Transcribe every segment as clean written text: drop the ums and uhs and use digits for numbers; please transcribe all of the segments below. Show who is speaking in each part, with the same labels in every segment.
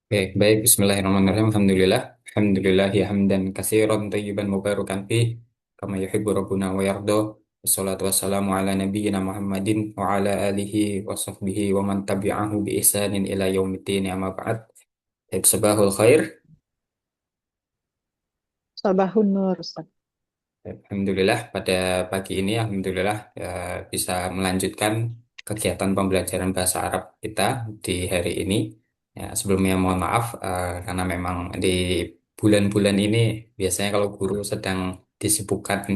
Speaker 1: Oke, baik. Bismillahirrahmanirrahim. Alhamdulillah. Alhamdulillah ya hamdan katsiran tayyiban mubarakan fi kama yuhibbu rabbuna wa yarda. Wassalatu wassalamu ala nabiyyina Muhammadin wa ala alihi wa sahbihi wa man tabi'ahu bi ihsanin ila yaumiddin amma ba'd. Baik, sabahul khair.
Speaker 2: Sabahun Nur, Ustaz.
Speaker 1: Alhamdulillah pada pagi ini Alhamdulillah bisa melanjutkan kegiatan pembelajaran bahasa Arab kita di hari ini. Ya, sebelumnya mohon maaf karena memang di bulan-bulan ini biasanya kalau guru sedang disibukkan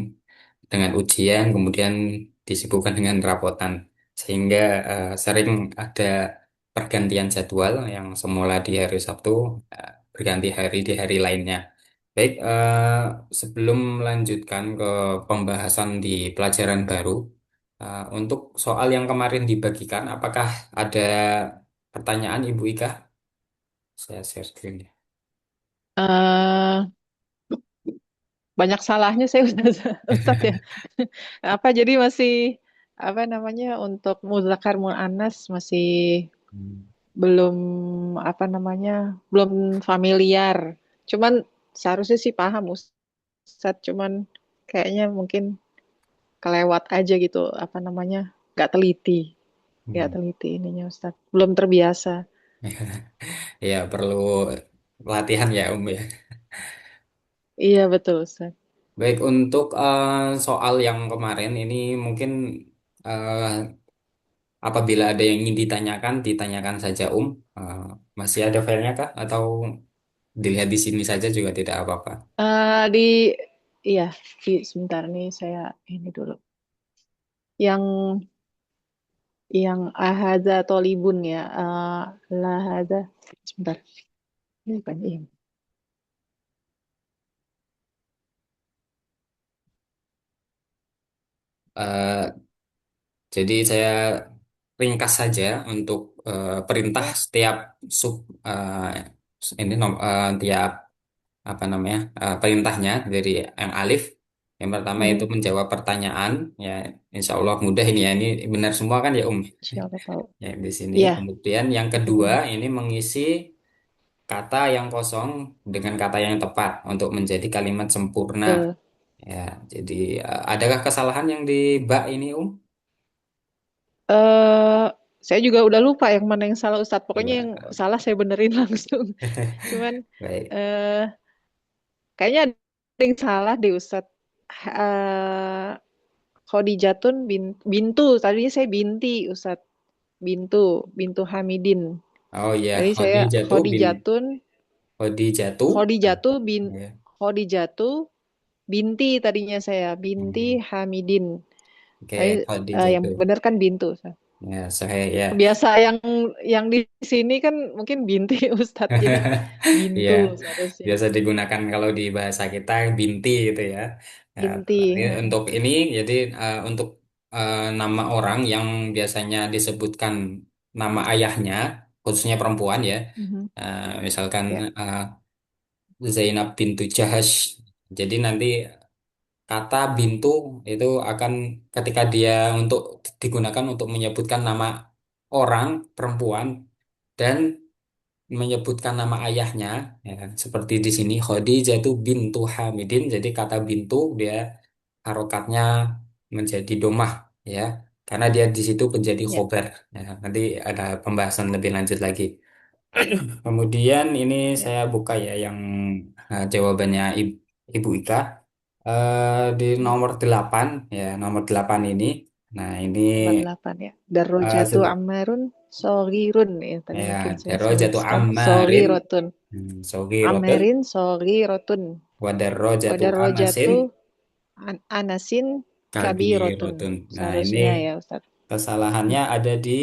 Speaker 1: dengan ujian, kemudian disibukkan dengan rapotan, sehingga sering ada pergantian jadwal yang semula di hari Sabtu berganti hari di hari lainnya. Baik, sebelum melanjutkan ke pembahasan di pelajaran baru, untuk soal yang kemarin dibagikan, apakah ada pertanyaan Ibu Ika? Saya share screen ya.
Speaker 2: Eh, banyak salahnya saya Ustaz, Ustaz ya. Apa jadi masih apa namanya untuk muzakkar muannas masih
Speaker 1: Hmm.
Speaker 2: belum apa namanya belum familiar. Cuman seharusnya sih paham Ustaz, cuman kayaknya mungkin kelewat aja gitu apa namanya nggak teliti, nggak
Speaker 1: Hmm.
Speaker 2: teliti ininya Ustaz. Belum terbiasa.
Speaker 1: Ya, perlu latihan ya, ya.
Speaker 2: Iya betul Ustaz.
Speaker 1: Baik, untuk soal yang kemarin ini mungkin eh, apabila ada yang ingin ditanyakan, ditanyakan saja, Eh, masih ada filenya kah? Atau dilihat di sini saja juga tidak apa-apa?
Speaker 2: Di iya sebentar nih saya ini dulu. Yang ahada tolibun ya, lahada sebentar. Ini bukan ini.
Speaker 1: Eh, jadi saya ringkas saja untuk perintah setiap sub ini tiap apa namanya perintahnya dari yang alif. Yang pertama itu
Speaker 2: Mhm.
Speaker 1: menjawab pertanyaan, ya Insya Allah mudah ini ya, ini benar semua kan ya
Speaker 2: Siapa tahu.
Speaker 1: ya di sini.
Speaker 2: Iya,
Speaker 1: Kemudian yang kedua
Speaker 2: mhm,
Speaker 1: ini mengisi kata yang kosong dengan kata yang tepat untuk menjadi kalimat sempurna.
Speaker 2: betul.
Speaker 1: Ya, jadi adakah kesalahan yang di bak ini
Speaker 2: eh saya juga udah lupa yang mana yang salah Ustadz. Pokoknya yang
Speaker 1: Coba.
Speaker 2: salah saya benerin langsung. Cuman
Speaker 1: Baik.
Speaker 2: eh kayaknya ada yang salah deh Ustadz. Eh Khadijatun bintu. Tadinya saya binti Ustadz. Bintu, bintu Hamidin.
Speaker 1: Oh ya,
Speaker 2: Tadi saya Khadijatun,
Speaker 1: Khadijatuh.
Speaker 2: Khadijatu
Speaker 1: Ya.
Speaker 2: Khadijatu binti tadinya saya, binti
Speaker 1: Hmm.
Speaker 2: Hamidin. Tapi
Speaker 1: Oke,
Speaker 2: yang
Speaker 1: Khadijatuh.
Speaker 2: benar kan bintu.
Speaker 1: Ya, saya ya.
Speaker 2: Biasa yang di sini kan mungkin binti Ustadz, jadi
Speaker 1: Iya,
Speaker 2: bintu seharusnya.
Speaker 1: biasa digunakan kalau di bahasa kita binti gitu ya. Ya,
Speaker 2: Binti.
Speaker 1: ini untuk ini jadi untuk nama orang yang biasanya disebutkan nama ayahnya, khususnya perempuan ya.
Speaker 2: Mhm.
Speaker 1: Misalkan
Speaker 2: Ya,
Speaker 1: Zainab bintu Jahash. Jadi nanti kata bintu itu akan ketika dia untuk digunakan untuk menyebutkan nama orang perempuan dan menyebutkan nama ayahnya, ya, seperti di sini Khadijah itu bintu Hamidin. Jadi kata bintu dia harokatnya menjadi domah, ya, karena dia di situ menjadi
Speaker 2: ya,
Speaker 1: khobar. Ya, nanti ada pembahasan lebih lanjut lagi. Kemudian ini
Speaker 2: ya.
Speaker 1: saya buka ya yang jawabannya Ibu Ika. Di
Speaker 2: Ya.
Speaker 1: nomor 8 ya, nomor 8 ini. Nah, ini
Speaker 2: Nomor 8 ya.
Speaker 1: eh,
Speaker 2: Darrojatu
Speaker 1: sebe-
Speaker 2: Ammarun Sogirun ya. Tadi
Speaker 1: ya
Speaker 2: mungkin saya
Speaker 1: Darajatu
Speaker 2: salah
Speaker 1: Ammarin
Speaker 2: Sogirotun.
Speaker 1: Sogirotun
Speaker 2: Amerin Sogirotun.
Speaker 1: wa Darajatu Anasin
Speaker 2: Wadarrojatu Anasin Kabirotun.
Speaker 1: Kabirotun. Nah, ini
Speaker 2: Seharusnya ya Ustadz.
Speaker 1: kesalahannya ada di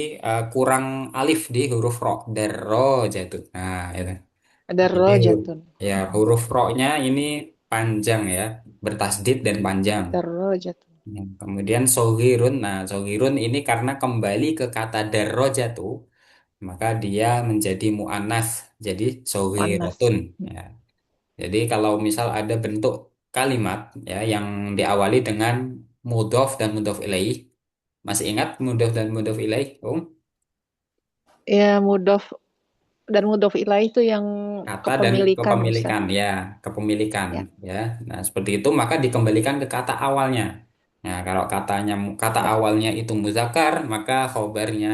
Speaker 1: kurang alif di huruf ro. Darajatu. Nah, itu. Jadi
Speaker 2: Darrojatun.
Speaker 1: ya huruf ro-nya ini panjang ya, bertasdid dan panjang.
Speaker 2: Darrojatun.
Speaker 1: Ya, kemudian sogirun. Nah, sogirun ini karena kembali ke kata darrojatu, maka dia menjadi mu'annas. Jadi
Speaker 2: Panas.
Speaker 1: sogirotun. Ya. Jadi kalau misal ada bentuk kalimat ya yang diawali dengan mudhof dan mudhof ilaih, masih ingat mudhof dan mudhof ilaih?
Speaker 2: Ya, mudof. Dan mudhof ilaih itu yang
Speaker 1: Kata dan
Speaker 2: kepemilikan Ustaz.
Speaker 1: kepemilikan, ya, kepemilikan,
Speaker 2: Ya,
Speaker 1: ya. Nah, seperti itu maka dikembalikan ke kata awalnya. Nah, kalau kata
Speaker 2: ya,
Speaker 1: awalnya itu muzakkar, maka khobarnya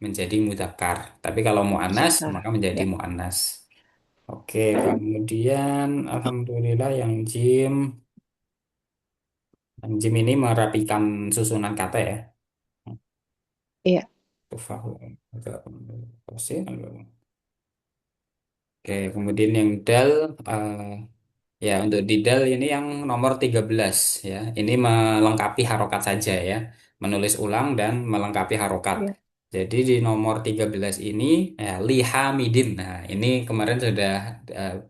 Speaker 1: menjadi muzakkar. Tapi kalau muannas,
Speaker 2: zakar.
Speaker 1: maka menjadi
Speaker 2: Ya,
Speaker 1: muannas. Oke, kemudian alhamdulillah yang jim ini merapikan susunan kata ya.
Speaker 2: iya,
Speaker 1: Tufahu, agak- Oke, kemudian yang dal, ya, untuk didal ini yang nomor 13 ya. Ini melengkapi harokat saja ya. Menulis ulang dan melengkapi harokat.
Speaker 2: iya.
Speaker 1: Jadi di nomor 13 ini ya, li hamidin. Nah, ini kemarin sudah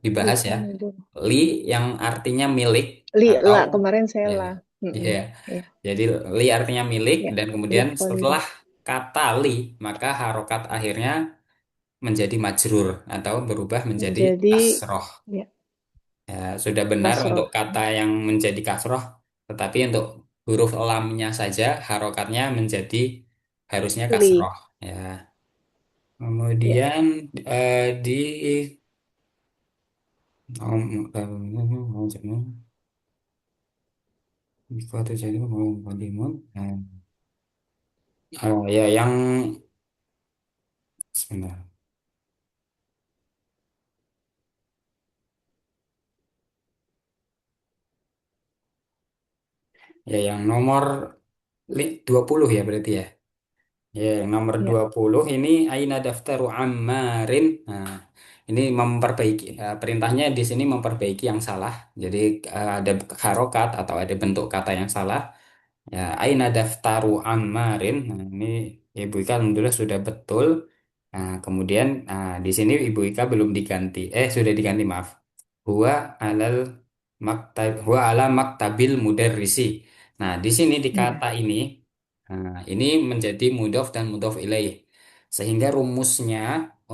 Speaker 1: dibahas ya.
Speaker 2: Lihamdulillah.
Speaker 1: Li yang artinya milik atau
Speaker 2: La, kemarin saya
Speaker 1: ya,
Speaker 2: la.
Speaker 1: ya.
Speaker 2: Iya,
Speaker 1: Jadi li artinya milik
Speaker 2: ya.
Speaker 1: dan kemudian setelah
Speaker 2: Liholidin.
Speaker 1: kata li maka harokat akhirnya menjadi majrur atau berubah menjadi
Speaker 2: Menjadi,
Speaker 1: kasroh.
Speaker 2: ya,
Speaker 1: Ya, sudah benar untuk
Speaker 2: kasroh.
Speaker 1: kata yang menjadi kasroh, tetapi untuk huruf lamnya saja harokatnya menjadi harusnya
Speaker 2: Li,
Speaker 1: kasroh. Ya,
Speaker 2: ya.
Speaker 1: kemudian di oh ya yang sebentar. Ya yang nomor 20 ya berarti ya. Ya, yang nomor
Speaker 2: Ya.
Speaker 1: 20 ini aina daftaru ammarin. Nah, ini memperbaiki perintahnya di sini memperbaiki yang salah. Jadi ada harokat atau ada bentuk kata yang salah. Ya, aina daftaru ammarin. Nah, ini Ibu Ika alhamdulillah sudah betul. Nah, kemudian di sini Ibu Ika belum diganti. Sudah diganti, maaf. Huwa alal huwa ala maktabil mudarrisi. Nah, di sini di
Speaker 2: Iya.
Speaker 1: kata ini ini menjadi mudhof dan mudhof ilaih. Sehingga rumusnya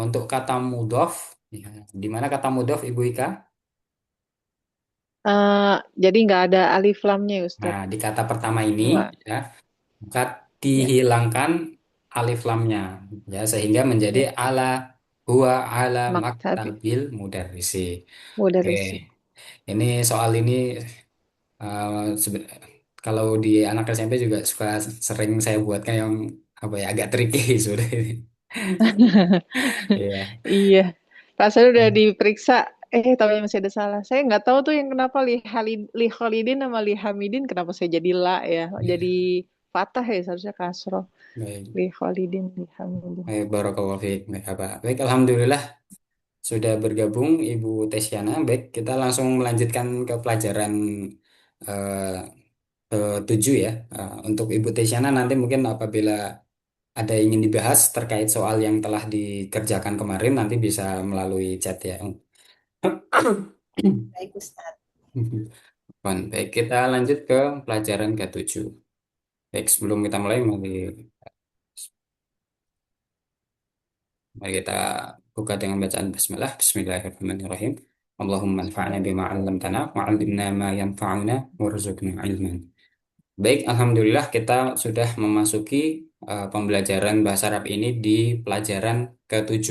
Speaker 1: untuk kata mudhof, ya, di mana kata mudhof Ibu Ika?
Speaker 2: Eh, jadi nggak ada alif lamnya ya,
Speaker 1: Nah,
Speaker 2: Ustadz.
Speaker 1: di kata pertama ini,
Speaker 2: Nggak.
Speaker 1: ya, maka
Speaker 2: Ya,
Speaker 1: dihilangkan alif lamnya, ya, sehingga menjadi
Speaker 2: ya.
Speaker 1: ala huwa ala
Speaker 2: Maktabi.
Speaker 1: maktabil mudarrisi. Oke,
Speaker 2: Mudarrisi.
Speaker 1: ini soal ini eh, seben- kalau di anak SMP juga suka sering saya buatkan yang apa ya agak tricky sudah ini. Iya.
Speaker 2: Iya. Rasanya udah diperiksa, tapi masih ada salah. Saya nggak tahu tuh yang kenapa Li Khalidin sama Li Hamidin kenapa saya jadi la ya. Jadi patah ya seharusnya kasroh.
Speaker 1: Baik.
Speaker 2: Li Khalidin, Li Hamidin.
Speaker 1: Baik, barakallahu fiik. Baik, apa? Baik, alhamdulillah sudah bergabung Ibu Tesyana. Baik, kita langsung melanjutkan ke pelajaran eh, ke-7 ya. Untuk Ibu Tesyana nanti mungkin apabila ada yang ingin dibahas terkait soal yang telah dikerjakan kemarin nanti bisa melalui chat ya.
Speaker 2: Baik, Ustaz.
Speaker 1: Baik, kita lanjut ke pelajaran ke-7. Baik, sebelum kita mulai, mari kita buka dengan bacaan Bismillah. Bismillahirrahmanirrahim. Allahumma anfa'na bima 'allamtana wa 'allimna ma yanfa'una warzuqna ilman. Baik, alhamdulillah kita sudah memasuki pembelajaran bahasa Arab ini di pelajaran ke-7,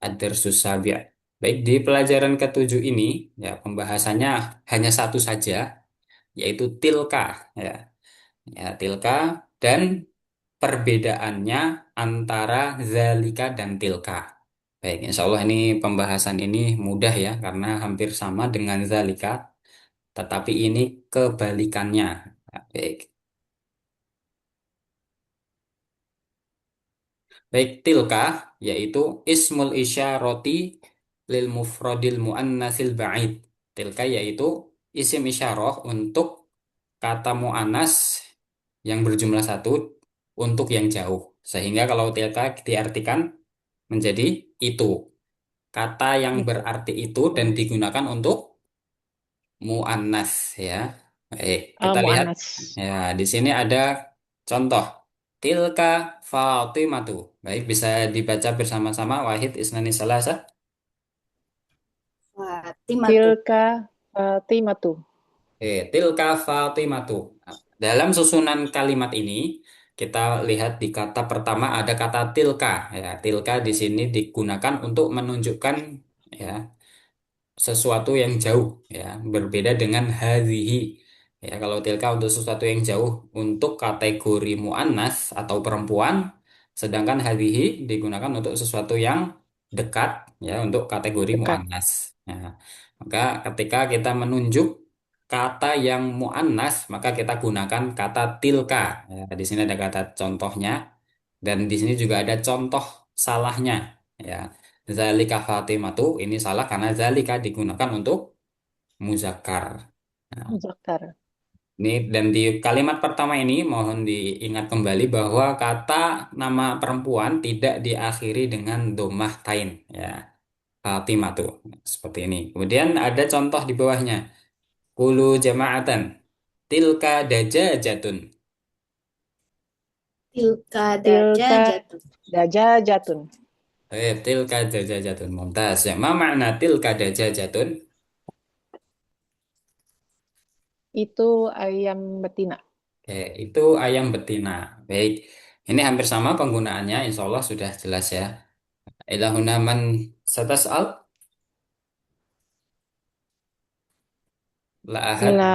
Speaker 1: Ad-Darsus Sabi'. Baik, di pelajaran ke-7 ini ya pembahasannya hanya satu saja, yaitu tilka ya. Ya, tilka dan perbedaannya antara zalika dan tilka. Baik, insya Allah ini pembahasan ini mudah ya, karena hampir sama dengan zalika, tetapi ini kebalikannya. Ya, baik, baik tilka yaitu ismul isyaroti lil mufradil muannatsil ba'id. Tilka yaitu isim isyarah untuk kata muannas yang berjumlah satu untuk yang jauh. Sehingga kalau tilka diartikan menjadi itu. Kata yang
Speaker 2: Itu.
Speaker 1: berarti itu dan
Speaker 2: Oh,
Speaker 1: digunakan untuk muannas ya. Kita lihat
Speaker 2: Mu'annas.
Speaker 1: ya di sini ada contoh tilka Fatimatu. Baik, bisa dibaca bersama-sama wahid isnani salasa.
Speaker 3: Fatimatu.
Speaker 2: Tilka Fatimatu.
Speaker 1: Tilka Fatimatu. Dalam susunan kalimat ini kita lihat di kata pertama ada kata tilka. Ya, tilka di sini digunakan untuk menunjukkan ya sesuatu yang jauh ya, berbeda dengan hadhihi. Ya, kalau tilka untuk sesuatu yang jauh untuk kategori muannas atau perempuan, sedangkan hadhihi digunakan untuk sesuatu yang dekat ya untuk kategori
Speaker 2: Dekat.
Speaker 1: muannas. Nah, maka ketika kita menunjuk kata yang muannas, maka kita gunakan kata tilka. Ya, di sini ada kata contohnya dan di sini juga ada contoh salahnya. Ya, Zalika Fatimatu ini salah karena zalika digunakan untuk muzakkar. Nah,
Speaker 2: Muzakkar.
Speaker 1: ini dan di kalimat pertama ini mohon diingat kembali bahwa kata nama perempuan tidak diakhiri dengan domah tain ya. Fatimatu seperti ini. Kemudian ada contoh di bawahnya. Kulu jama'atan tilka dajajatun.
Speaker 3: Tilka
Speaker 2: Tilka
Speaker 3: dajajatun.
Speaker 2: dajajatun.
Speaker 1: Tilka dajajatun. Mumtaz. Ya, ma makna tilka dajajatun?
Speaker 2: Itu ayam betina.
Speaker 1: Oke, itu ayam betina. Baik, ini hampir sama penggunaannya. Insya Allah sudah jelas ya. Ilahuna man satas'al la ahad.
Speaker 2: La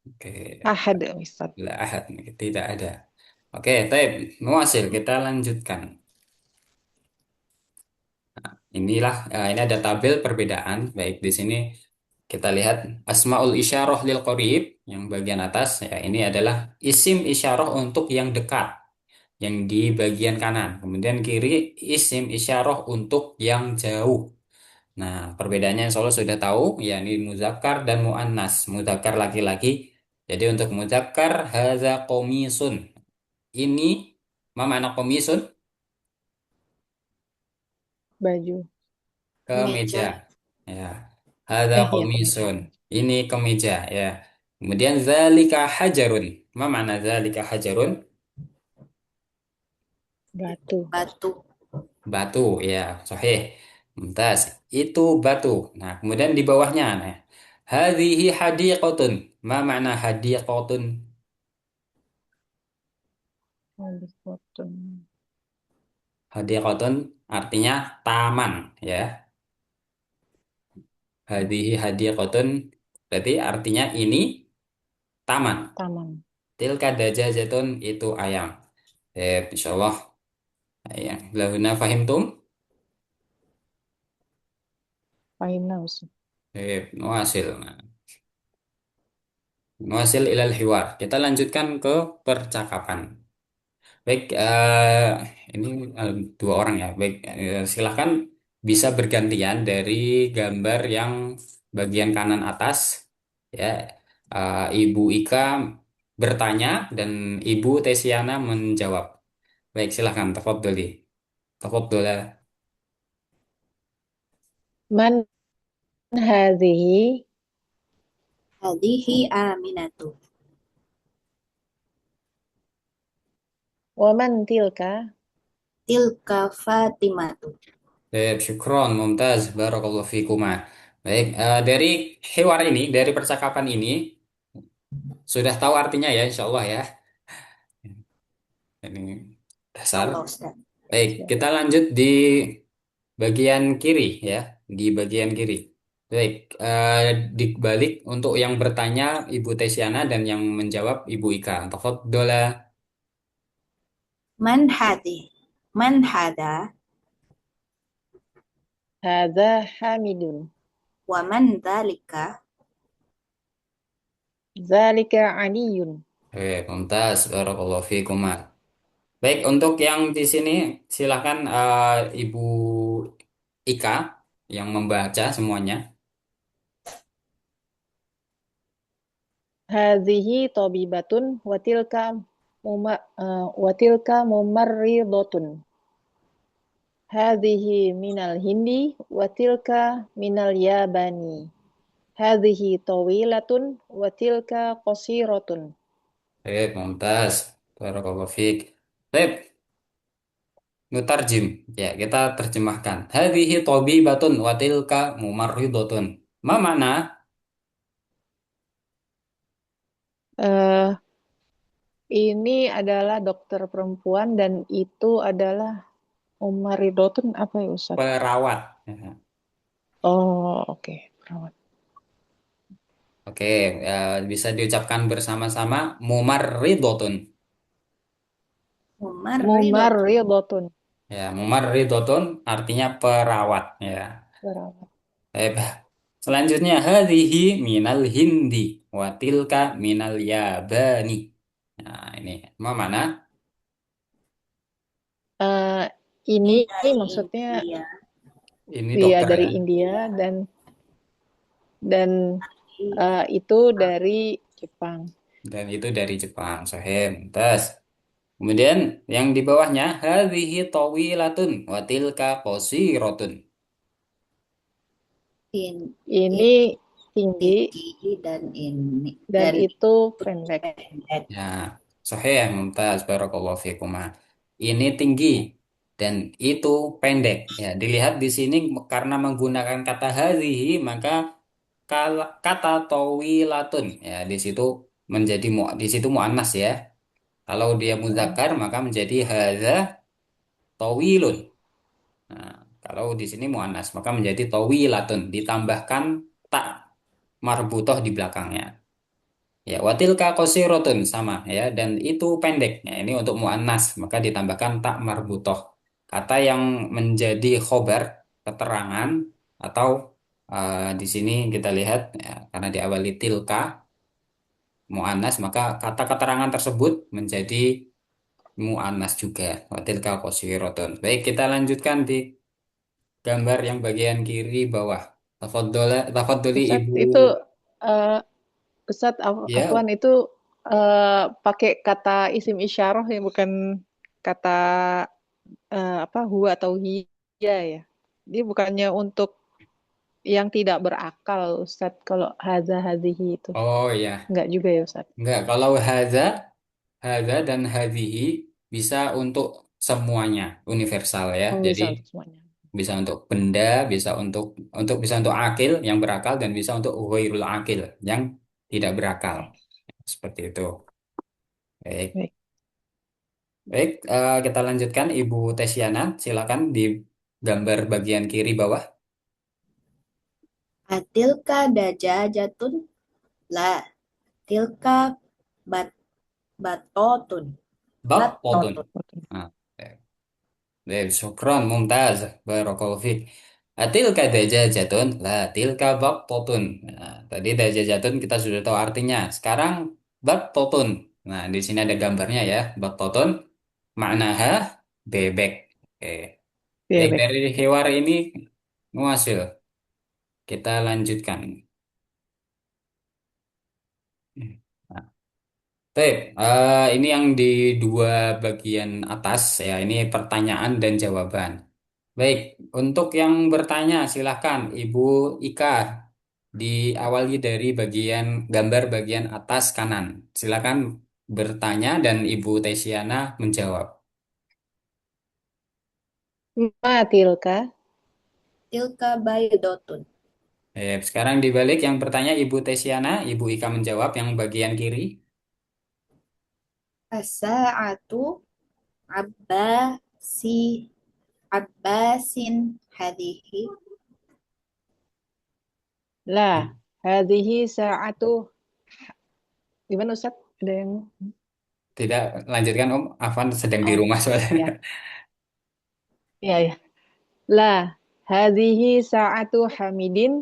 Speaker 1: Oke,
Speaker 2: ahad, Ustaz.
Speaker 1: la ahad. Tidak ada. Oke, taib. Muasil, kita lanjutkan. Inilah, ini ada tabel perbedaan. Baik, di sini kita lihat asmaul isyarah lil qarib yang bagian atas. Ya, ini adalah isim isyarah untuk yang dekat, yang di bagian kanan. Kemudian kiri isim isyarah untuk yang jauh. Nah, perbedaannya insya Allah sudah tahu, yakni muzakkar dan muannas. Muzakkar laki-laki. Jadi untuk muzakkar haza komisun. Ini ma makna komisun?
Speaker 2: Baju.
Speaker 1: Kemeja.
Speaker 3: Meja.
Speaker 1: Ya. Haza
Speaker 2: Ya kemeja.
Speaker 1: komisun. Ini kemeja ya. Kemudian zalika hajarun. Ma makna zalika hajarun?
Speaker 2: Batu.
Speaker 3: Batu.
Speaker 1: Batu ya, sahih. Mumtaz. Itu batu. Nah, kemudian di bawahnya nah. Hadhihi hadiqatun. Ma makna hadiqatun?
Speaker 2: Halikotun.
Speaker 1: Hadiqatun artinya taman ya. Hadhihi hadiqatun berarti artinya ini taman.
Speaker 2: Taman.
Speaker 1: Tilka dajajatun itu ayam. Insyaallah ya. Lahuna fahimtum?
Speaker 2: Fahimna, Ustaz.
Speaker 1: Nuasil. Nuasil ilal hiwar. Kita lanjutkan ke percakapan. Baik, ini dua orang ya. Baik, silahkan bisa bergantian dari gambar yang bagian kanan atas. Ya, Ibu Ika bertanya dan Ibu Tesiana menjawab. Baik, silahkan. Tafadholi. Tafadhol.
Speaker 2: Man hadhihi
Speaker 3: Hadihi Aminatu.
Speaker 2: wa man tilka
Speaker 3: Tilka Fatimatu.
Speaker 1: Baik, syukron, mumtaz, barakallahu fikuma. Baik, dari hewan ini, dari percakapan ini, sudah tahu artinya ya, insya Allah ya. Ini dasar.
Speaker 3: Allah Ustaz.
Speaker 1: Baik, kita lanjut di bagian kiri ya, di bagian kiri. Baik, dibalik untuk yang bertanya Ibu Tesiana dan yang menjawab Ibu Ika. Tafaddola.
Speaker 3: Man hadi. Man hada.
Speaker 2: hadza hamidun.
Speaker 3: Wa man dhalika.
Speaker 2: Zalika aliyun.
Speaker 1: Mumtaz, barakallahu fikuma. Baik, untuk yang di sini silakan Ibu Ika yang membaca semuanya.
Speaker 2: Hadhihi tabibatun wa tilka mumarridatun. Hadhihi minal hindi wa tilka minal yabani. Hadhihi tawilatun wa tilka qasiratun.
Speaker 1: Mumtaz. Barakallahu fiik. Baik, mutarjim. Ya, kita terjemahkan. Hadhihi tabibatun wa tilka mumarridatun. Ma makna?
Speaker 2: Eh, Ini adalah dokter perempuan dan itu adalah Umar Ridotun apa ya Ustaz?
Speaker 1: Perawat. Ya.
Speaker 2: Oh, oke. Perawat.
Speaker 1: Oke, bisa diucapkan bersama-sama mumarridotun.
Speaker 2: Umar
Speaker 3: Mumarridatun.
Speaker 2: Ridotun.
Speaker 1: Ya, mumarridotun artinya perawat. Ya.
Speaker 2: Perawat.
Speaker 1: Baik. Selanjutnya hadhihi minal hindi wa tilka minal yabani. Nah, ini mana?
Speaker 2: Eh,
Speaker 3: Ini
Speaker 2: ini
Speaker 3: dari
Speaker 2: maksudnya
Speaker 3: India.
Speaker 1: Ini
Speaker 2: dia
Speaker 1: dokter
Speaker 2: dari
Speaker 1: ya.
Speaker 2: India dan itu dari Jepang.
Speaker 1: Dan itu dari Jepang. Sahih. Terus kemudian yang di bawahnya hadhihi tawilatun wa tilka qasiratun.
Speaker 3: In,
Speaker 2: Ini
Speaker 3: ini
Speaker 2: tinggi
Speaker 3: tinggi dan ini
Speaker 2: dan
Speaker 3: dan
Speaker 2: itu
Speaker 3: itu
Speaker 2: pendek.
Speaker 3: pendek.
Speaker 1: Ya, sahih mumtaz barakallahu fikuma. Ini tinggi dan itu pendek. Ya, dilihat di sini karena menggunakan kata hadhihi maka kata tawilatun ya di situ menjadi di situ muannas ya. Kalau dia
Speaker 2: Hmm.
Speaker 1: muzakkar maka menjadi hadza tawilun. Nah, kalau di sini muannas maka menjadi tawilatun ditambahkan tak marbutoh di belakangnya. Ya, watilka qasiratun sama ya dan itu pendek. Ya, ini untuk muannas maka ditambahkan tak marbutoh. Kata yang menjadi khobar keterangan atau di sini kita lihat ya, karena diawali tilka muannas maka kata keterangan tersebut menjadi muannas juga. Watilka qasiratun. Baik, kita lanjutkan di gambar yang bagian kiri bawah. Tafadholi
Speaker 2: Ustadz
Speaker 1: Ibu.
Speaker 2: itu eh, Ustadz
Speaker 1: Ya.
Speaker 2: Afwan itu pakai kata isim isyarah ya bukan kata apa huwa atau hiya ya. Dia bukannya untuk yang tidak berakal Ustadz kalau haza hazihi itu.
Speaker 1: Oh ya.
Speaker 2: Enggak juga ya Ustadz.
Speaker 1: Enggak, kalau hadza dan hadhihi bisa untuk semuanya, universal ya.
Speaker 2: Oh
Speaker 1: Jadi
Speaker 2: bisa untuk semuanya.
Speaker 1: bisa untuk benda, bisa bisa untuk akil yang berakal dan bisa untuk ghairul akil yang tidak berakal.
Speaker 2: Oke.
Speaker 1: Seperti itu. Baik.
Speaker 2: Baik.
Speaker 1: Baik, kita lanjutkan Ibu Tesiana, silakan di gambar bagian kiri bawah.
Speaker 3: Atilka dajajatun la tilka bat batotun
Speaker 1: Battotun.
Speaker 3: batotun.
Speaker 1: Nah, baik, syukron, mumtaz, barakallahu fiik. Tilka dajajatun, la tilka battotun. Nah, tadi dajajatun kita sudah tahu artinya. Sekarang battotun. Nah, di sini ada gambarnya ya, battotun. Maknaha bebek. Oke.
Speaker 2: Ya,
Speaker 1: Baik,
Speaker 2: baik.
Speaker 1: dari hewan ini muasil. Kita lanjutkan. Nah, baik, ini yang di dua bagian atas ya, ini pertanyaan dan jawaban. Baik, untuk yang bertanya silahkan Ibu Ika diawali dari bagian gambar bagian atas kanan. Silakan bertanya dan Ibu Tesiana menjawab.
Speaker 2: Matilka.
Speaker 3: Tilka baydotun.
Speaker 1: Sekarang dibalik yang bertanya Ibu Tesiana, Ibu Ika menjawab yang bagian kiri.
Speaker 3: As-sa'atu abbasi abbasin hadihi.
Speaker 2: Lah, hadhihi sa'atu. Gimana Ustadz? Ada yang
Speaker 1: Tidak, lanjutkan Om. Afwan sedang di
Speaker 2: oh
Speaker 1: rumah soalnya.
Speaker 2: ya. Ya, ya. Lah, hadhihi sa'atu Hamidin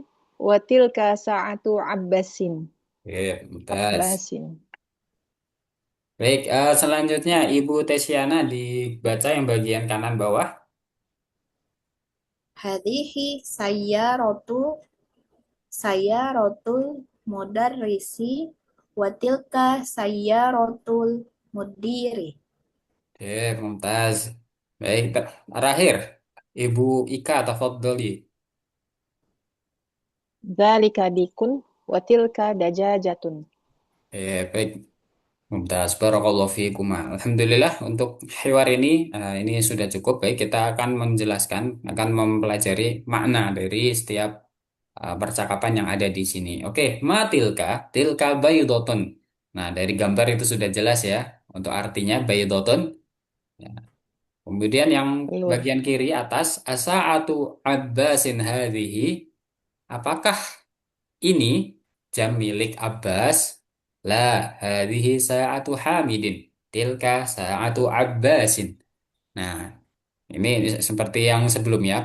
Speaker 2: wa tilka sa'atu Abbasin.
Speaker 1: Mumtaz.
Speaker 2: Abbasin.
Speaker 1: Baik, selanjutnya Ibu Tesiana dibaca yang bagian kanan bawah.
Speaker 3: Hadihi sayyaratul mudarrisi wa tilka sayyaratul mudiri.
Speaker 1: Mumtaz. Baik, terakhir Ibu Ika tafadholi.
Speaker 2: Dzalika dikun wa tilka dajajatun.
Speaker 1: Baik, Mumtaz. Barakallahu fiikum. Alhamdulillah untuk hewan ini sudah cukup. Baik, kita akan menjelaskan, akan mempelajari makna dari setiap percakapan yang ada di sini. Oke, ma tilka baydotun. Nah, dari gambar itu sudah jelas ya untuk artinya baydotun. Ya. Kemudian yang
Speaker 2: Telur.
Speaker 1: bagian kiri atas, asa'atu Abbasin hadhihi, apakah ini jam milik Abbas? La, hadhihi sa'atu Hamidin. Tilka sa'atu Abbasin. Nah, ini seperti yang sebelumnya,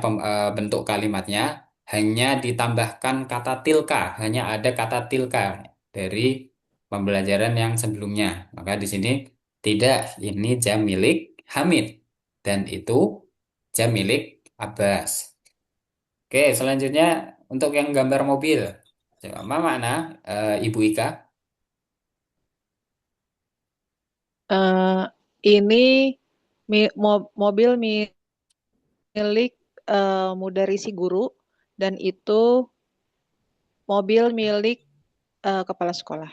Speaker 1: bentuk kalimatnya hanya ditambahkan kata tilka, hanya ada kata tilka dari pembelajaran yang sebelumnya. Maka di sini tidak, ini jam milik Hamid dan itu jam milik Abbas. Oke, selanjutnya untuk yang gambar mobil. Coba, apa makna Ibu Ika?
Speaker 2: Eh, ini mobil milik Mudarisi guru dan itu mobil milik kepala sekolah.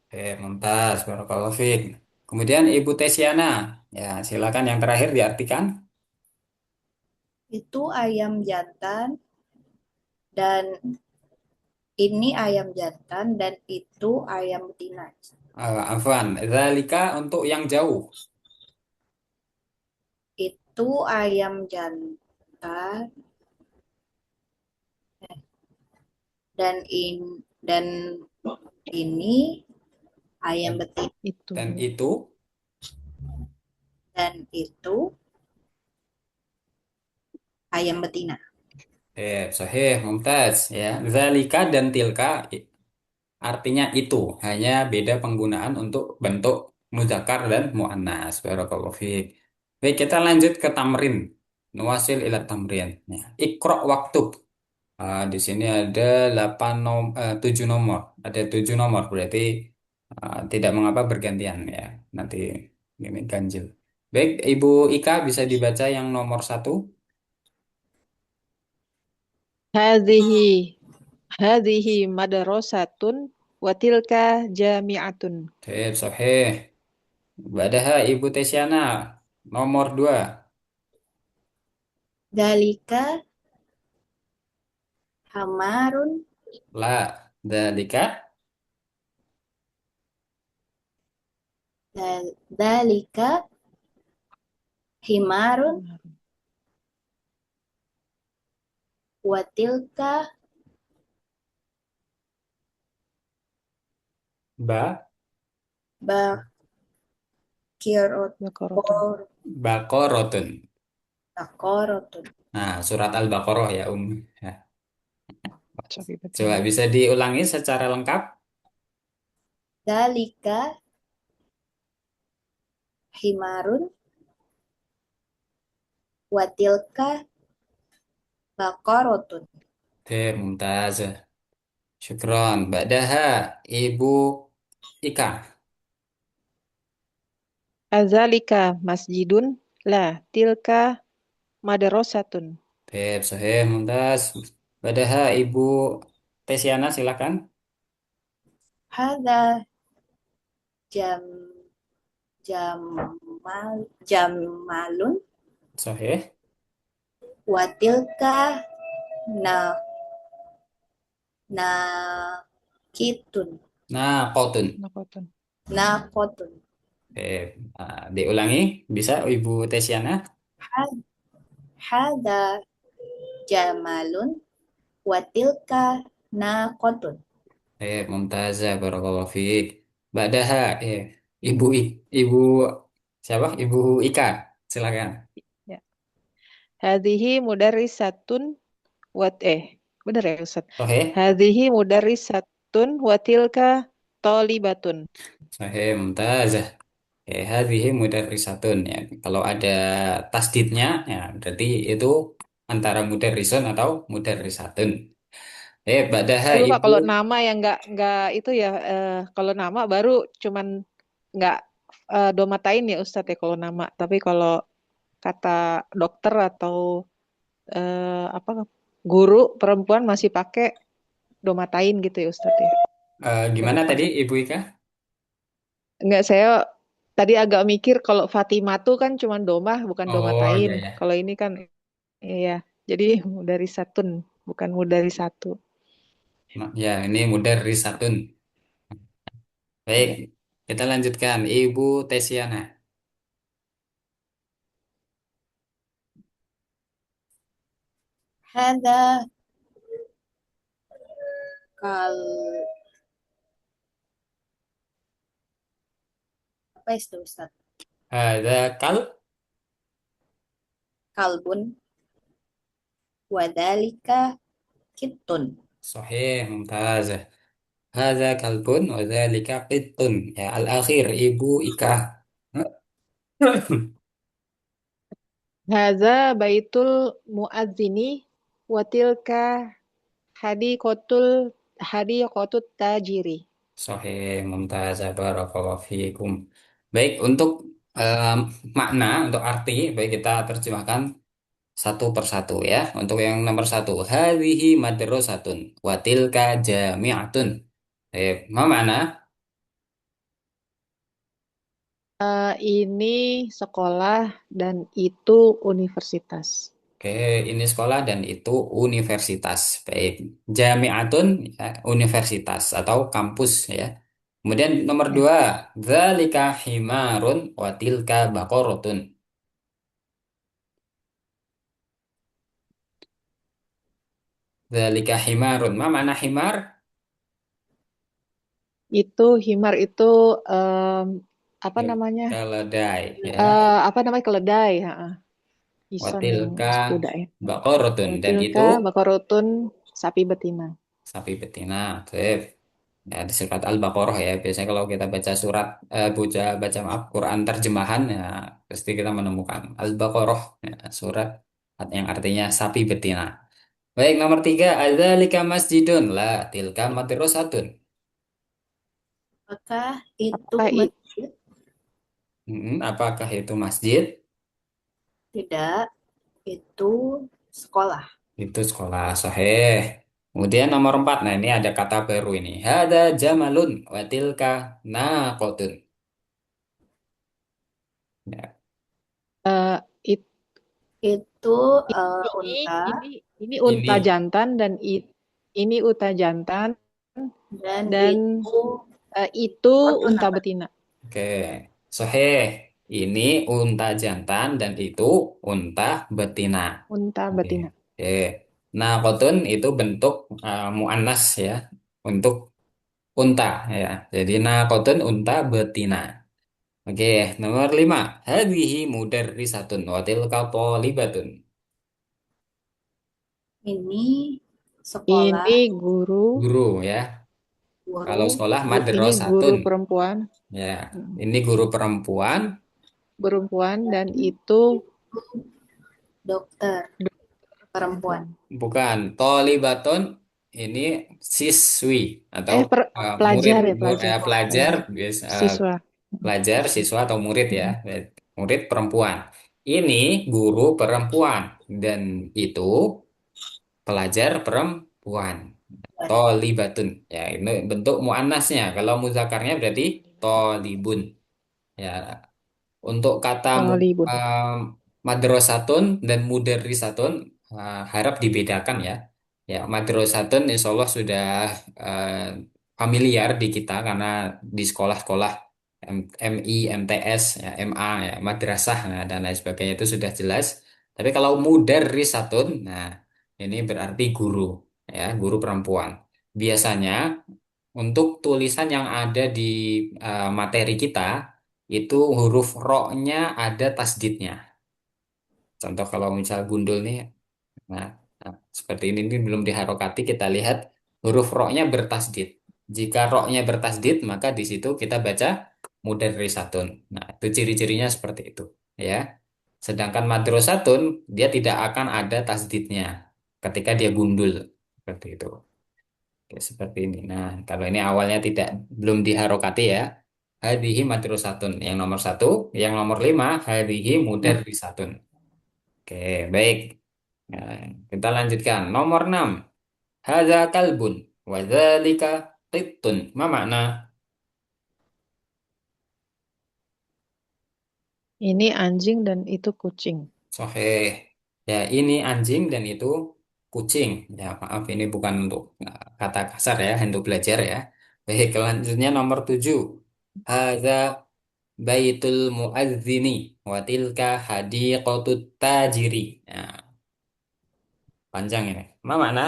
Speaker 1: Oke, mumtaz, barakallahu fiik. Kemudian Ibu Tesiana, ya silakan yang terakhir diartikan.
Speaker 3: Itu ayam jantan dan ini ayam jantan dan itu ayam betina.
Speaker 1: Afwan, zalika untuk yang jauh.
Speaker 3: Itu ayam jantan dan dan ini ayam
Speaker 1: Dan,
Speaker 3: betina
Speaker 2: Itu.
Speaker 1: dan itu,
Speaker 3: dan itu ayam betina.
Speaker 1: sahih, mumtaz, ya. Zalika dan tilka artinya itu, hanya beda penggunaan untuk bentuk muzakkar dan muannas. Barakallahu fiik. Baik, kita lanjut ke tamrin. Nuwasil ila tamrin. Ya. Iqra waktub. Di sini ada 7 nomor. Ada 7 nomor, berarti tidak mengapa bergantian ya. Nanti ini ganjil. Baik, Ibu Ika bisa dibaca yang nomor satu.
Speaker 2: Hadhihi hadhihi madrasatun wa tilka jami'atun.
Speaker 1: Oke, sahih. Badaha Ibu Tesyana, nomor 2.
Speaker 3: Dalika hamarun
Speaker 1: La, dalika.
Speaker 3: dalika himarun watilka
Speaker 1: Ba,
Speaker 2: Baqaratun.
Speaker 1: Bakorotun.
Speaker 3: bakirotun.
Speaker 1: Nah, surat Al-Baqarah ya, Ya.
Speaker 2: Sorry,
Speaker 1: Coba
Speaker 2: betul.
Speaker 1: bisa diulangi secara lengkap.
Speaker 3: Dalika himarun watilka bakorotun.
Speaker 1: Oke, mumtaz. Syukron. Badaha Ibu Ika.
Speaker 2: Azalika masjidun la tilka madrasatun.
Speaker 1: Oke, sahih, mumtaz. Badaha Ibu Tesyana, silakan.
Speaker 3: Hada jam jamalun
Speaker 1: Sahih.
Speaker 3: watilka na na kitun
Speaker 1: Nah, kotun.
Speaker 2: Naqatun.
Speaker 3: na kotun.
Speaker 1: Oke, diulangi. Bisa Ibu Tesyana?
Speaker 3: Hada jamalun watilka na kotun.
Speaker 1: Mumtazah, barakallahu fiik. Badaha, Ibu Ibu siapa? Ibu Ika, silakan.
Speaker 2: Ya. Hadhihi mudarrisatun benar ya Ustaz.
Speaker 1: Sahih.
Speaker 2: Hadhihi mudarrisatun wa tilka talibatun.
Speaker 1: Sahih, mumtazah. Hadhihi mudarrisatun ya. Kalau ada tasdidnya ya berarti itu antara mudarrisun atau mudarrisatun. Badaha
Speaker 2: Saya lupa
Speaker 1: Ibu
Speaker 2: kalau nama yang nggak itu ya kalau nama baru cuman nggak domatain ya Ustadz ya kalau nama. Tapi kalau kata dokter atau apa guru perempuan masih pakai domatain gitu ya Ustadz ya. Saya
Speaker 1: gimana
Speaker 2: lupa.
Speaker 1: tadi Ibu Ika?
Speaker 2: Nggak, saya tadi agak mikir kalau Fatimah tuh kan cuman domah bukan
Speaker 1: Oh
Speaker 2: domatain.
Speaker 1: iya ya.
Speaker 2: Kalau ini kan iya. Jadi dari satun bukan dari satu.
Speaker 1: Ya, ini mudarrisatun.
Speaker 2: Iya.
Speaker 1: Baik. Kita lanjutkan. Ibu Tesiana.
Speaker 3: Hada kal apa itu Ustaz?
Speaker 1: Ada kal.
Speaker 3: Kalbun wadalika kitun.
Speaker 1: Sahih, mumtaz. Hadza kalbun wa dzalika qittun. Ya, al-akhir Ibu Ika.
Speaker 2: Haza baitul muadzini watilka hadiqatul hadiqatut tajiri.
Speaker 1: Sahih, mumtaz. Barakallahu fiikum. Baik, untuk em, makna, untuk arti, baik kita terjemahkan satu persatu ya. Untuk yang nomor satu, hadhihi madrasatun wa tilka jami'atun. Ma makna?
Speaker 2: Ini sekolah dan itu universitas.
Speaker 1: Oke, ini sekolah dan itu universitas. Baik, jami'atun ya, universitas atau kampus ya. Kemudian nomor
Speaker 2: Ya.
Speaker 1: dua, dzalika himarun wa tilka baqaratun. Dzalika himarun. Ma makna himar?
Speaker 2: Itu himar itu em, apa
Speaker 1: Ya,
Speaker 2: namanya?
Speaker 1: keledai ya.
Speaker 2: Apa namanya keledai? Ha,
Speaker 1: Wa
Speaker 2: Ison yang
Speaker 1: tilka
Speaker 2: kuda ya.
Speaker 1: baqaratun dan itu
Speaker 2: Watilka bakorotun sapi betina.
Speaker 1: sapi betina. Sip. Ya, di surat Al-Baqarah ya. Biasanya kalau kita baca surat baca maaf Quran terjemahan ya pasti kita menemukan Al-Baqarah ya, surat yang artinya sapi betina. Baik, nomor tiga, adzalika masjidun la tilka madrasatun.
Speaker 3: Apakah itu
Speaker 2: Apakah
Speaker 3: masjid?
Speaker 1: Apakah itu masjid?
Speaker 3: Tidak, itu sekolah.
Speaker 1: Itu sekolah sahih. Kemudian nomor empat, nah ini ada kata baru ini. Hada jamalun wa tilka naqatun. Ya,
Speaker 2: eh, it-
Speaker 3: Itu
Speaker 2: ini
Speaker 3: unta
Speaker 2: ini ini unta
Speaker 1: ini
Speaker 2: jantan dan ini unta jantan
Speaker 3: dan
Speaker 2: dan
Speaker 3: itu
Speaker 2: itu
Speaker 3: kotun
Speaker 2: unta
Speaker 3: apa?
Speaker 2: betina.
Speaker 1: oke, sahih. Ini unta jantan dan itu unta betina.
Speaker 2: Unta
Speaker 1: Oke.
Speaker 2: betina.
Speaker 1: Oke. Nah, kotun itu bentuk muannas ya, untuk unta ya. Jadi nah kotun unta betina. Oke, nomor lima. Hadhihi mudarrisatun wa tilka thalibatun.
Speaker 3: Ini sekolah
Speaker 2: Ini guru,
Speaker 1: Guru ya. Kalau
Speaker 3: guru
Speaker 1: sekolah
Speaker 2: ini guru
Speaker 1: madrasatun
Speaker 2: perempuan,
Speaker 1: ya.
Speaker 2: mm,
Speaker 1: Ini guru perempuan,
Speaker 2: perempuan dan itu
Speaker 3: dokter perempuan.
Speaker 2: perempuan.
Speaker 1: bukan thalibatun, ini siswi atau murid,
Speaker 2: Pelajar ya pelajar,
Speaker 1: pelajar,
Speaker 2: pelajar,
Speaker 1: eh,
Speaker 2: siswa.
Speaker 1: pelajar, siswa atau murid ya,
Speaker 2: Mm.
Speaker 1: murid perempuan. Ini guru perempuan dan itu pelajar perempuan. Tolibatun. Ya, ini bentuk muannasnya. Kalau muzakarnya berarti tolibun. Ya, untuk kata
Speaker 2: Tolibun.
Speaker 1: madrasatun dan mudarrisatun harap dibedakan ya. Ya, madrasatun insya Allah sudah eh, familiar di kita karena di sekolah-sekolah MI, MTS, ya, MA, ya, madrasah dan lain sebagainya itu sudah jelas. Tapi kalau mudarrisatun, nah ini berarti guru, ya, guru perempuan. Biasanya untuk tulisan yang ada di materi kita itu huruf ro-nya ada tasdidnya. Contoh kalau misal gundul nih, nah, seperti ini belum diharokati kita lihat huruf ro-nya bertasdid. Jika ro-nya bertasdid maka di situ kita baca mudarrisatun. Nah, itu ciri-cirinya seperti itu, ya. Sedangkan madrosatun dia tidak akan ada tasdidnya ketika dia gundul seperti itu. Oke, seperti ini. Nah, kalau ini awalnya tidak belum diharokati ya. Hadhihi madrasatun. Yang nomor satu, yang nomor lima, hadhihi
Speaker 2: Ya.
Speaker 1: mudarrisatun. Oke, baik. Nah, kita lanjutkan. Nomor enam, hadza kalbun wa dzalika qittun. Ma makna?
Speaker 2: Ini anjing dan itu kucing.
Speaker 1: Sahih. Ya, ini anjing dan itu kucing. Ya, maaf ini bukan untuk kata kasar ya, untuk belajar ya. Baik, selanjutnya nomor tujuh. Hadza baitul muadzini wa tilka hadiqatut tajiri. Nah, panjang ini. Apa makna?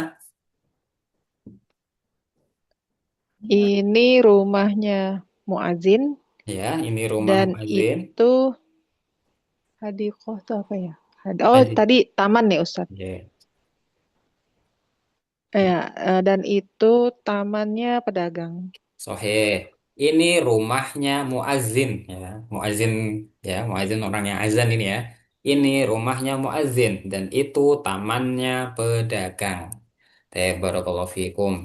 Speaker 2: Ini rumahnya muazin
Speaker 1: Ya, ini rumah
Speaker 2: dan
Speaker 1: muadzin.
Speaker 2: itu hadiqoh itu apa ya? Oh,
Speaker 1: Hadi.
Speaker 2: tadi taman ya Ustadz.
Speaker 1: Ya,
Speaker 2: Ya, dan itu tamannya pedagang.
Speaker 1: soheh. Ini rumahnya muadzin ya. Muadzin ya, muadzin orang yang azan ini ya. Ini rumahnya muadzin dan itu tamannya pedagang. Barakallahu fikum.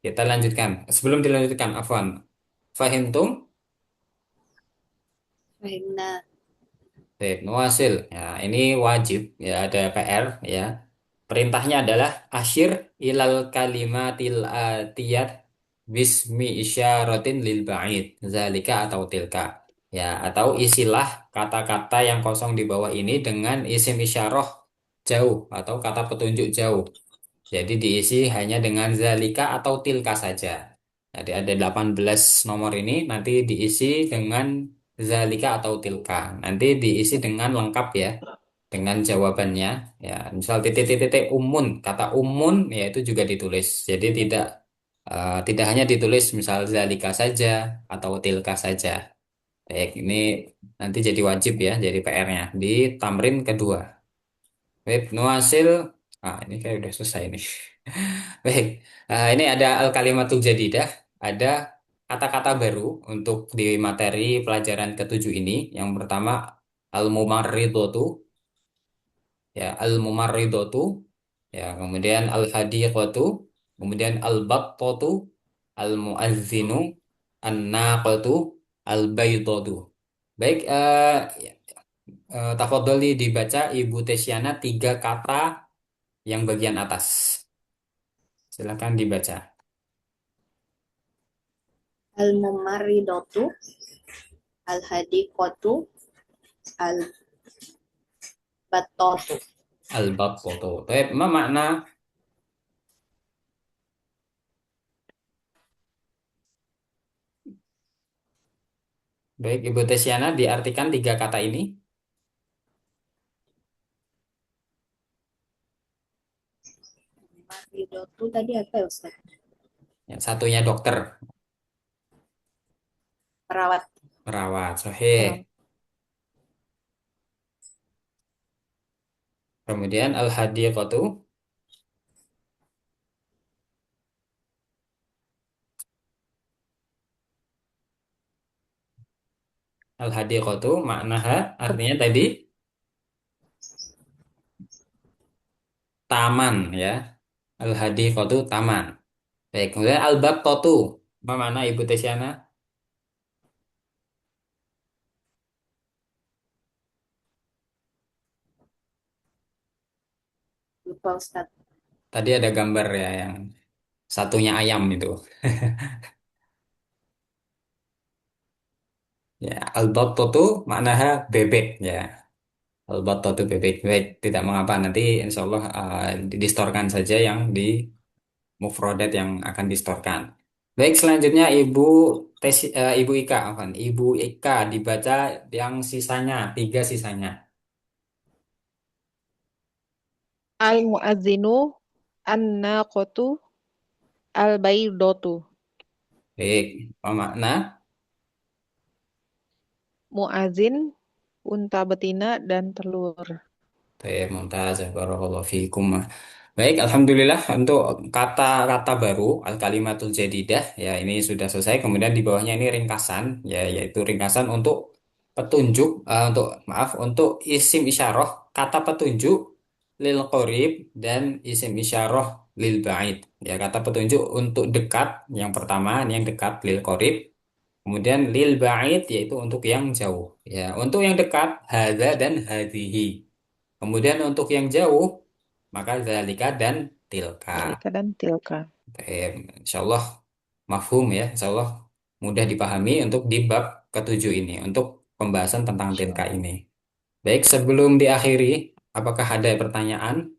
Speaker 1: Kita lanjutkan. Sebelum dilanjutkan, Afwan. Fahimtum?
Speaker 3: Fahimna.
Speaker 1: Baik, nuasil. Ya, ini wajib. Ya, ada PR. Ya. Perintahnya adalah asyir ilal kalimatil atiyat bismi isyaratin lil ba'id. Zalika atau tilka. Ya, atau isilah kata-kata yang kosong di bawah ini dengan isim isyarah jauh atau kata petunjuk jauh. Jadi diisi hanya dengan zalika atau tilka saja. Jadi ada 18 nomor ini nanti diisi dengan zalika atau tilka. Nanti diisi dengan lengkap ya, dengan jawabannya. Ya, misal titik-titik umun, kata umun ya itu juga ditulis. Jadi tidak hanya ditulis misal zalika saja atau tilka saja. Baik, ini nanti jadi wajib ya, jadi PR-nya di tamrin kedua. Baik, nuasil. Ini kayak udah selesai nih. Baik, ini ada al-kalimatul jadidah, ada kata-kata baru untuk di materi pelajaran ketujuh ini. Yang pertama, al-mumarridotu, ya al-mumarridotu, ya kemudian al-hadiqatu, kemudian al-battatu, al-muazzinu, an-naqatu, al-baydatu. Baik, tafadholi dibaca Ibu Tesyana tiga kata yang bagian atas. Silakan dibaca.
Speaker 3: Al-mumarridatu, al-hadiqatu, al-battatu.
Speaker 1: Albab foto. Baik, apa makna? Baik, Ibu Tesiana diartikan tiga kata ini.
Speaker 3: Mumarridatu tadi apa ya Ustaz?
Speaker 1: Yang satunya dokter,
Speaker 3: Perawat.
Speaker 1: perawat, soheh.
Speaker 2: Perawat.
Speaker 1: Kemudian al-hadiqatu, al-hadiqatu maknaha artinya tadi taman ya. Al-hadiqatu taman. Baik, kemudian al-battatu. Apa makna Ibu Tesiana?
Speaker 3: Lupa Ustaz.
Speaker 1: Tadi ada gambar ya yang satunya ayam itu. Ya, al-battatu maknaha bebek ya. Al-battatu bebek. Baik, tidak mengapa nanti insya Allah distorkan saja yang di mufrodat yang akan distorkan. Baik, selanjutnya Ibu Ika, afwan. Ibu Ika dibaca yang sisanya, tiga sisanya.
Speaker 2: Al-muazzinu, an-naqatu, al-baydatu.
Speaker 1: Baik, apa makna?
Speaker 2: Muazin, unta betina dan telur.
Speaker 1: Baik, mumtaz, barakallahu fiikum. Baik, alhamdulillah untuk kata-kata baru al-kalimatul jadidah ya ini sudah selesai. Kemudian di bawahnya ini ringkasan ya yaitu ringkasan untuk petunjuk untuk maaf untuk isim isyarah kata petunjuk lil qorib dan isim isyarah lil ba'id. Ya kata petunjuk untuk dekat yang pertama ini yang dekat lil qorib. Kemudian lil ba'id yaitu untuk yang jauh. Ya, untuk yang dekat hadza dan hadhihi. Kemudian untuk yang jauh, maka zalika dan tilka.
Speaker 2: Zalika dan tilka.
Speaker 1: Insya Allah mafhum ya, insya Allah mudah dipahami untuk di bab ketujuh ini, untuk pembahasan tentang tilka
Speaker 2: Insyaallah.
Speaker 1: ini. Baik, sebelum diakhiri, apakah ada pertanyaan?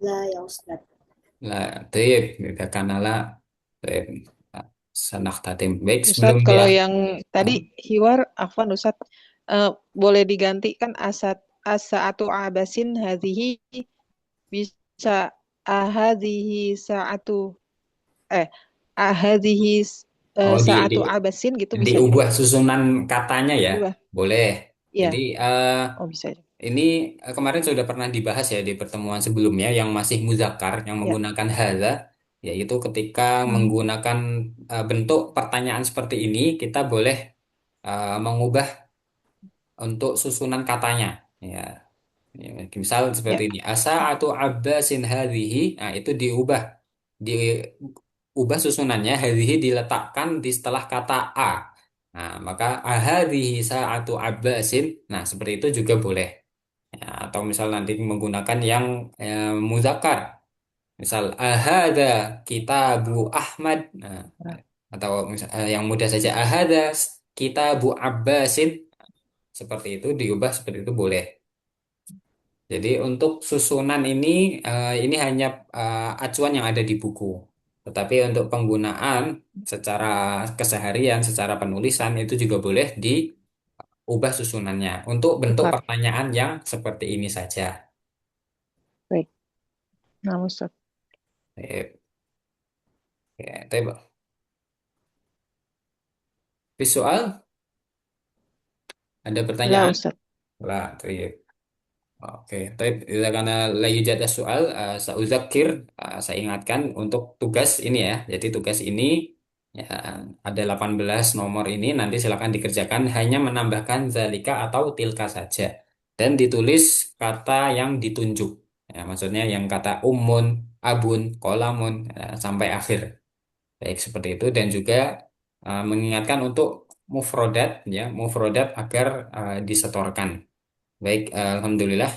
Speaker 3: Lah ya Ustaz.
Speaker 1: La, taib, kita kanala, taib. Sanaktatim. Baik, sebelum
Speaker 2: Ustadz, kalau
Speaker 1: dia,
Speaker 2: yang tadi hiwar, Afwan Ustadz, boleh diganti kan asa atau abasin hadhihi bisa ahadhihi saatu eh ahadhihi
Speaker 1: oh
Speaker 2: saatu abasin gitu bisa
Speaker 1: diubah susunan katanya ya,
Speaker 2: diubah.
Speaker 1: boleh. Jadi
Speaker 2: Iya, oh bisa.
Speaker 1: ini kemarin sudah pernah dibahas ya di pertemuan sebelumnya yang masih muzakkar yang
Speaker 2: Ya.
Speaker 1: menggunakan hadza, yaitu ketika
Speaker 2: Hmm,
Speaker 1: menggunakan bentuk pertanyaan seperti ini kita boleh mengubah untuk susunan katanya. Ya, ya, misal seperti
Speaker 2: ya,
Speaker 1: ini. Asa atau abbasin hadhihi, nah itu diubah susunannya hadhihi diletakkan di setelah kata a. Nah, maka ahadhihi sa'atu abbasin. Nah, seperti itu juga boleh. Ya, atau misal nanti menggunakan yang muzakkar. Misal ahada kitabu Ahmad. Nah, atau misal, yang mudah saja ahada kitabu Abbasin. Seperti itu diubah seperti itu boleh. Jadi untuk susunan ini hanya acuan yang ada di buku. Tetapi untuk penggunaan secara keseharian, secara penulisan itu juga boleh diubah susunannya untuk bentuk
Speaker 2: Ustadz.
Speaker 1: pertanyaan yang seperti ini saja.
Speaker 2: Baik. Nah, Ustadz.
Speaker 1: Eh, tapi visual ada
Speaker 2: Lah,
Speaker 1: pertanyaan?
Speaker 2: Ustadz.
Speaker 1: Lah, oke, tapi karena lagi jada soal, saya uzakir, saya ingatkan untuk tugas ini ya. Jadi tugas ini ya, ada 18 nomor ini nanti silakan dikerjakan hanya menambahkan zalika atau tilka saja dan ditulis kata yang ditunjuk. Ya, maksudnya yang kata umun, abun, kolamun sampai akhir. Baik seperti itu dan juga mengingatkan untuk mufrodat ya, mufrodat agar disetorkan. Baik, Alhamdulillah.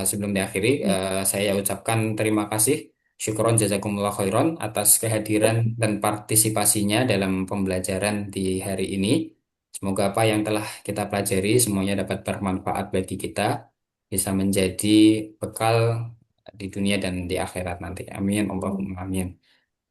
Speaker 1: Sebelum diakhiri,
Speaker 2: Ya.
Speaker 1: saya ucapkan terima kasih, syukron jazakumullah khairan atas kehadiran dan partisipasinya dalam pembelajaran di hari ini. Semoga apa yang telah kita pelajari semuanya dapat bermanfaat bagi kita, bisa menjadi bekal di dunia dan di akhirat nanti. Amin, Allahumma amin.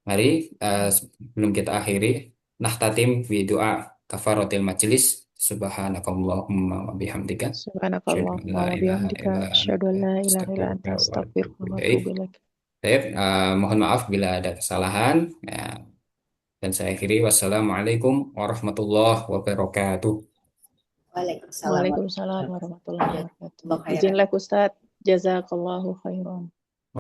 Speaker 1: Mari, sebelum kita akhiri, nahtatim fi doa kafaratil majlis. Subhanakallahumma wa bihamdika. Asyhadu an
Speaker 2: Subhanakallahumma
Speaker 1: la
Speaker 2: wa
Speaker 1: ilaha
Speaker 2: bihamdika
Speaker 1: illa
Speaker 2: asyhadu an
Speaker 1: anta
Speaker 2: la ilaha illa anta
Speaker 1: astaghfiruka wa atubu
Speaker 2: astaghfiruka wa
Speaker 1: ilaik.
Speaker 2: atubu ilaik.
Speaker 1: Baik, mohon maaf bila ada kesalahan. Ya, dan saya akhiri wassalamualaikum warahmatullahi wabarakatuh.
Speaker 3: Waalaikumsalam
Speaker 2: Waalaikumsalam
Speaker 3: warahmatullahi
Speaker 2: warahmatullahi
Speaker 3: wabarakatuh.
Speaker 2: wabarakatuh.
Speaker 3: Jazakallah khairan.
Speaker 2: Izin Ustadz. Jazakallahu khairan.